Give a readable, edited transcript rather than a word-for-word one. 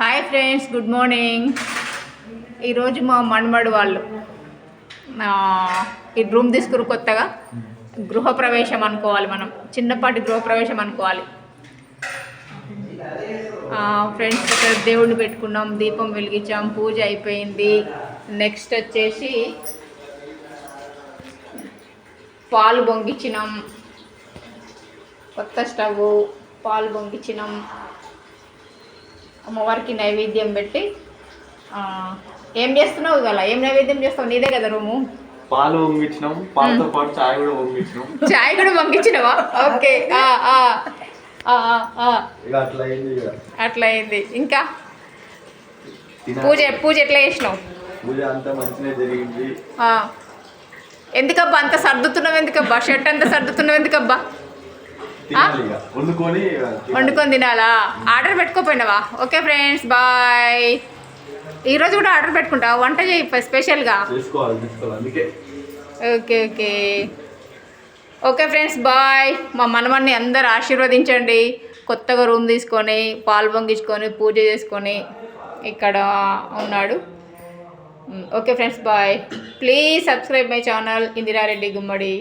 Hi friends, good morning. ఈరోజు మా మనమడు వాళ్ళు ఈ రూమ్ తీసుకురు కొత్తగా గృహప్రవేశం అనుకోవాలి, మనం చిన్నపాటి గృహప్రవేశం అనుకోవాలి. ఫ్రెండ్స్ ఇక్కడ దేవుడిని పెట్టుకున్నాం, దీపం వెలిగించాం, పూజ అయిపోయింది. నెక్స్ట్ వచ్చేసి పాలు పొంగిచ్చినాం, కొత్త స్టవ్, పాలు పొంగిచ్చినాం, అమ్మవారికి నైవేద్యం పెట్టి. ఏం చేస్తున్నావు ఇవాళ? ఏం నైవేద్యం చేస్తావు? నీదే కదా రూము. పాలు పొంగిచ్చినాం, పాలతో పాటు చాయ్ కూడా పొంగిచ్చినాం. చాయ్ కూడా పొంగిచ్చినావా? ఓకే, అట్లా అయింది. ఇంకా పూజ ఎట్లా చేసినావు? పూజ అంతా మంచిగా జరిగింది. ఎందుకబ్బా అంత సర్దుతున్నావు? ఎందుకబ్బా షర్ట్ అంతా సర్దుతున్నావు? ఎందుకబ్బా? వండుకొని తినాలా? ఆర్డర్ పెట్టుకోపోయినావా? Okay friends, bye. ఈరోజు కూడా ఆర్డర్ పెట్టుకుంటావా? వంట చేయి స్పెషల్గా. Okay okay okay friends, bye. మా మనమన్ని అందరు ఆశీర్వదించండి. కొత్తగా రూమ్ తీసుకొని పాలు పొంగించుకొని పూజ చేసుకొని ఇక్కడ ఉన్నాడు. Okay friends, bye. Please subscribe my channel Indira Reddy Gummadi.